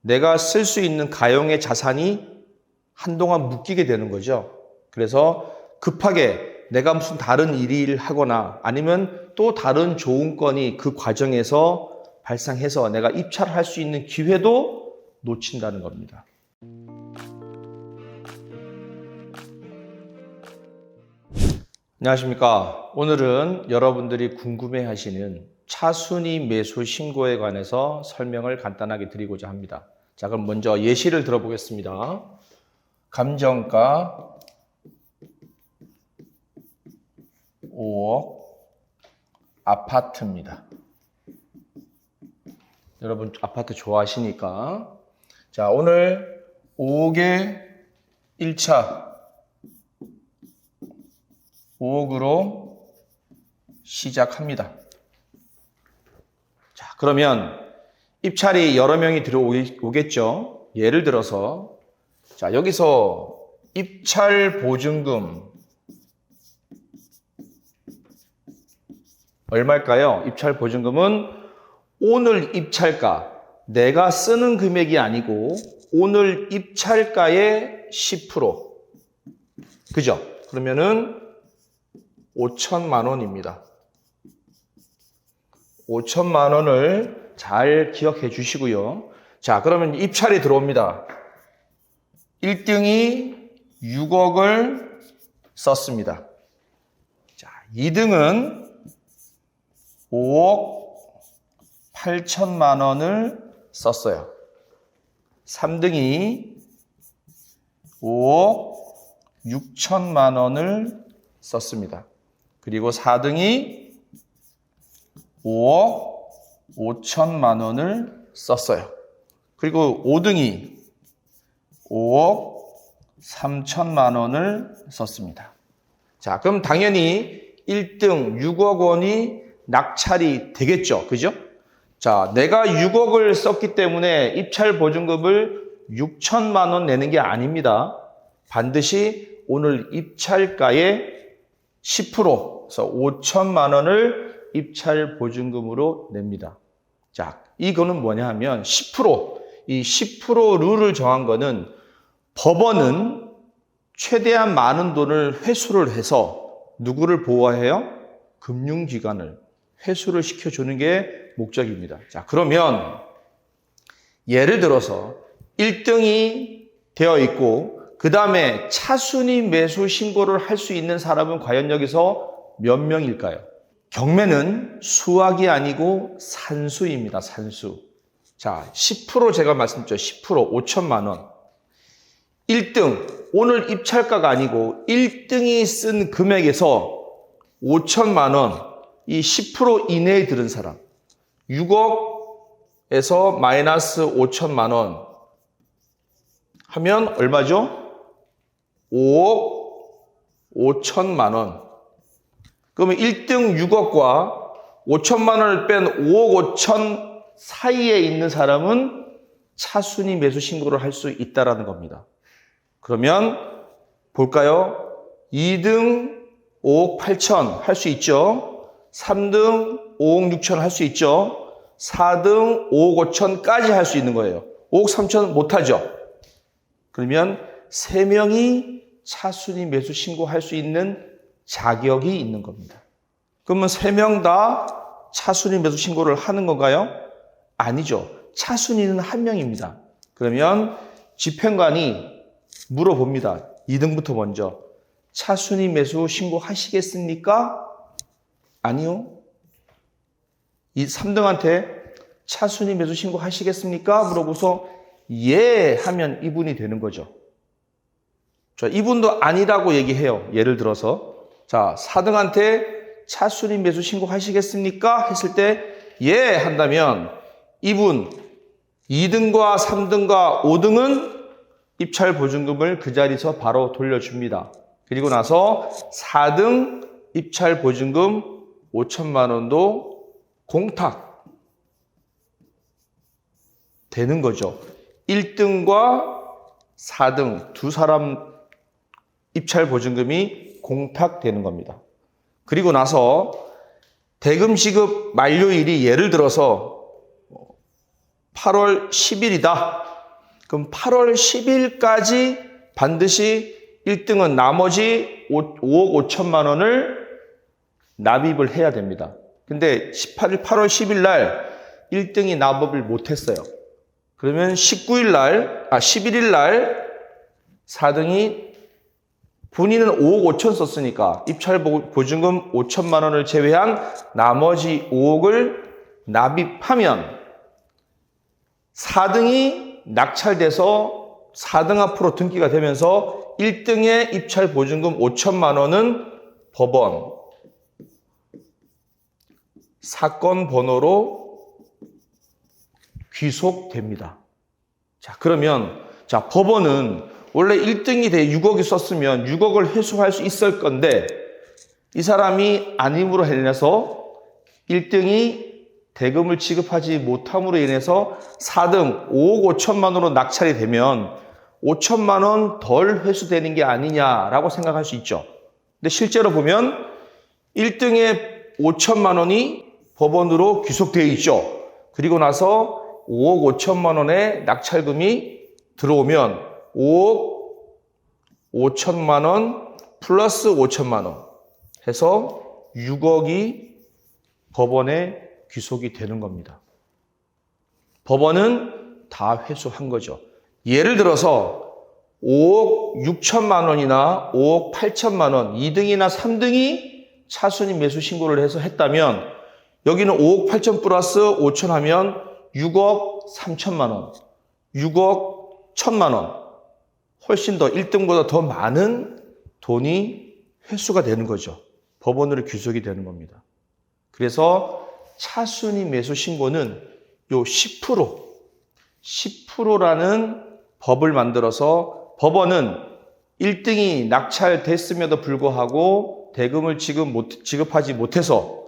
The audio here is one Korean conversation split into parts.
내가 쓸 수 있는 가용의 자산이 한동안 묶이게 되는 거죠. 그래서 급하게 내가 무슨 다른 일을 하거나 아니면 또 다른 좋은 건이 그 과정에서 발생해서 내가 입찰을 할 수 있는 기회도 놓친다는 겁니다. 안녕하십니까. 오늘은 여러분들이 궁금해하시는 차순위 매수 신고에 관해서 설명을 간단하게 드리고자 합니다. 자, 그럼 먼저 예시를 들어보겠습니다. 감정가 5억 아파트입니다. 여러분 아파트 좋아하시니까. 자, 오늘 5억에 1차 5억으로 시작합니다. 자, 그러면 입찰이 여러 명이 들어오겠죠. 예를 들어서 자, 여기서 입찰 보증금 얼마일까요? 입찰 보증금은 오늘 입찰가, 내가 쓰는 금액이 아니고 오늘 입찰가의 10%. 그죠? 그러면은 5천만 원입니다. 5천만 원을 잘 기억해 주시고요. 자, 그러면 입찰이 들어옵니다. 1등이 6억을 썼습니다. 자, 2등은 5억 8천만 원을 썼어요. 3등이 5억 6천만 원을 썼습니다. 그리고 4등이 5억 5천만 원을 썼어요. 그리고 5등이 5억 3천만 원을 썼습니다. 자, 그럼 당연히 1등 6억 원이 낙찰이 되겠죠. 그죠? 자, 내가 6억을 썼기 때문에 입찰 보증금을 6천만 원 내는 게 아닙니다. 반드시 오늘 입찰가의 10%, 그래서 5천만 원을 입찰 보증금으로 냅니다. 자, 이거는 뭐냐 하면 10%, 이 10% 룰을 정한 거는 법원은 최대한 많은 돈을 회수를 해서 누구를 보호해요? 금융기관을 회수를 시켜주는 게 목적입니다. 자, 그러면 예를 들어서 1등이 되어 있고 그 다음에 차순위 매수 신고를 할 수 있는 사람은 과연 여기서 몇 명일까요? 경매는 수학이 아니고 산수입니다. 산수. 자, 10% 제가 말씀드렸죠. 10% 5천만 원. 1등, 오늘 입찰가가 아니고 1등이 쓴 금액에서 5천만 원, 이 10% 이내에 들은 사람. 6억에서 마이너스 5천만 원 하면 얼마죠? 5억 5천만 원. 그러면 1등 6억과 5천만 원을 뺀 5억 5천 사이에 있는 사람은 차순위 매수 신고를 할 수 있다는 겁니다. 그러면 볼까요? 2등 5억 8천 할 수 있죠. 3등 5억 6천 할 수 있죠. 4등 5억 5천까지 할 수 있는 거예요. 5억 3천 못하죠. 그러면 3명이 차순위 매수 신고할 수 있는 자격이 있는 겁니다. 그러면 3명 다 차순위 매수 신고를 하는 건가요? 아니죠. 차순위는 1명입니다. 그러면 집행관이 물어봅니다. 2등부터 먼저. 차순위 매수 신고하시겠습니까? 아니요. 이 3등한테 차순위 매수 신고하시겠습니까? 물어보고서 예 하면 이분이 되는 거죠. 자, 이분도 아니라고 얘기해요. 예를 들어서 자, 4등한테 차순위 매수 신고하시겠습니까? 했을 때 예 한다면 이분 2등과 3등과 5등은 입찰 보증금을 그 자리에서 바로 돌려줍니다. 그리고 나서 4등 입찰 보증금 5천만 원도 공탁 되는 거죠. 1등과 4등 두 사람 입찰 보증금이 공탁되는 겁니다. 그리고 나서 대금 지급 만료일이 예를 들어서 8월 10일이다. 그럼 8월 10일까지 반드시 1등은 나머지 5억 5천만 원을 납입을 해야 됩니다. 근데 8월 10일 날 1등이 납입을 못했어요. 그러면 11일 날 4등이 본인은 5억 5천 썼으니까 입찰 보증금 5천만 원을 제외한 나머지 5억을 납입하면 4등이 낙찰돼서 4등 앞으로 등기가 되면서 1등의 입찰 보증금 5천만 원은 법원 사건 번호로 귀속됩니다. 자, 그러면 법원은 원래 1등이 돼 6억이 썼으면 6억을 회수할 수 있을 건데 이 사람이 아님으로 인해서 1등이 대금을 지급하지 못함으로 인해서 4등 5억 5천만 원으로 낙찰이 되면 5천만 원 덜 회수되는 게 아니냐라고 생각할 수 있죠. 근데 실제로 보면 1등의 5천만 원이 법원으로 귀속되어 있죠. 그리고 나서 5억 5천만 원의 낙찰금이 들어오면 5억 5천만 원 플러스 5천만 원 해서 6억이 법원에 귀속이 되는 겁니다. 법원은 다 회수한 거죠. 예를 들어서 5억 6천만 원이나 5억 8천만 원 2등이나 3등이 차순위 매수 신고를 해서 했다면 여기는 5억 8천 플러스 5천 하면 6억 3천만 원, 6억 1천만 원 훨씬 더 1등보다 더 많은 돈이 회수가 되는 거죠. 법원으로 귀속이 되는 겁니다. 그래서 차순위 매수 신고는 요 10%라는 법을 만들어서 법원은 1등이 낙찰됐음에도 불구하고 대금을 지급하지 못해서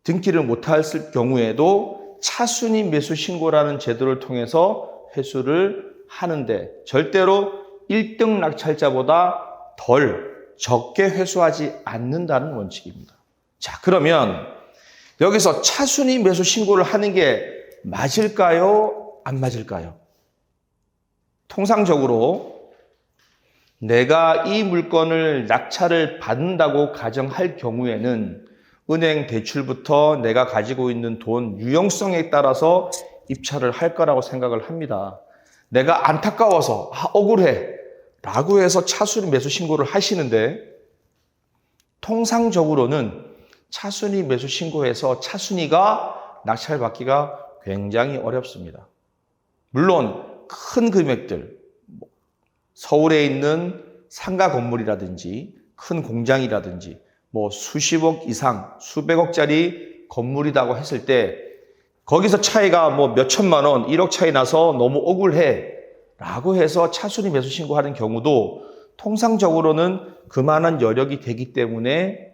등기를 못했을 경우에도 차순위 매수 신고라는 제도를 통해서 회수를 하는데 절대로 1등 낙찰자보다 덜 적게 회수하지 않는다는 원칙입니다. 자, 그러면 여기서 차순위 매수 신고를 하는 게 맞을까요? 안 맞을까요? 통상적으로 내가 이 물건을 낙찰을 받는다고 가정할 경우에는 은행 대출부터 내가 가지고 있는 돈 유용성에 따라서 입찰을 할 거라고 생각을 합니다. 내가 안타까워서 억울해 라고 해서 차순위 매수 신고를 하시는데 통상적으로는 차순위 매수 신고해서 차순위가 낙찰받기가 굉장히 어렵습니다. 물론 큰 금액들, 서울에 있는 상가 건물이라든지 큰 공장이라든지 수십억 이상, 수백억짜리 건물이라고 했을 때 거기서 차이가 몇천만 원, 1억 차이 나서 너무 억울해 라고 해서 차순위 매수 신고하는 경우도 통상적으로는 그만한 여력이 되기 때문에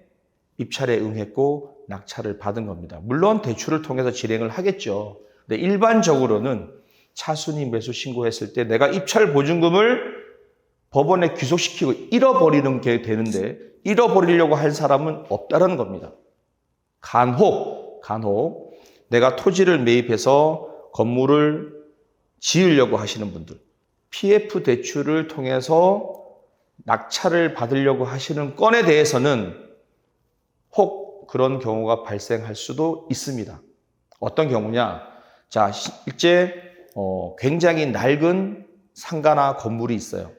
입찰에 응했고 낙찰을 받은 겁니다. 물론 대출을 통해서 진행을 하겠죠. 근데 일반적으로는 차순위 매수 신고했을 때 내가 입찰 보증금을 법원에 귀속시키고 잃어버리는 게 되는데 잃어버리려고 할 사람은 없다는 겁니다. 간혹 내가 토지를 매입해서 건물을 지으려고 하시는 분들, PF 대출을 통해서 낙찰을 받으려고 하시는 건에 대해서는 혹 그런 경우가 발생할 수도 있습니다. 어떤 경우냐? 자, 실제 굉장히 낡은 상가나 건물이 있어요.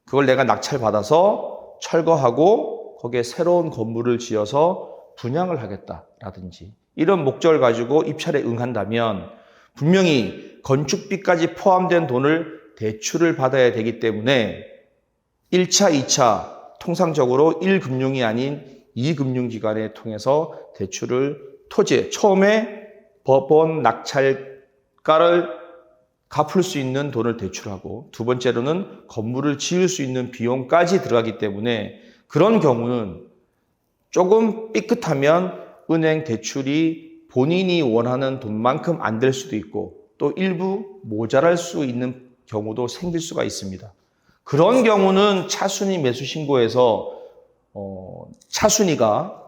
그걸 내가 낙찰받아서 철거하고 거기에 새로운 건물을 지어서 분양을 하겠다라든지 이런 목적을 가지고 입찰에 응한다면 분명히 건축비까지 포함된 돈을 대출을 받아야 되기 때문에 1차, 2차 통상적으로 1금융이 아닌 2금융기관에 통해서 대출을 처음에 법원 낙찰가를 갚을 수 있는 돈을 대출하고 두 번째로는 건물을 지을 수 있는 비용까지 들어가기 때문에 그런 경우는 조금 삐끗하면 은행 대출이 본인이 원하는 돈만큼 안 될 수도 있고 또 일부 모자랄 수 있는 경우도 생길 수가 있습니다. 그런 경우는 차순위 매수 신고에서 차순위가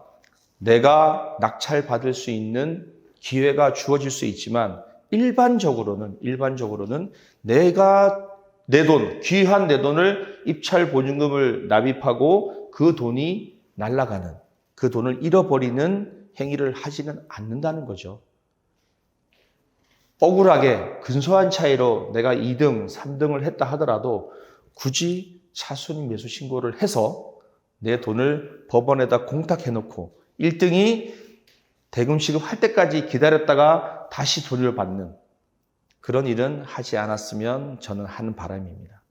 내가 낙찰받을 수 있는 기회가 주어질 수 있지만 일반적으로는 내가 내 돈, 귀한 내 돈을 입찰 보증금을 납입하고 그 돈이 날아가는, 그 돈을 잃어버리는 행위를 하지는 않는다는 거죠. 억울하게 근소한 차이로 내가 2등, 3등을 했다 하더라도 굳이 차순위 매수 신고를 해서 내 돈을 법원에다 공탁해놓고 1등이 대금 지급할 때까지 기다렸다가 다시 돈을 받는 그런 일은 하지 않았으면 저는 하는 바람입니다.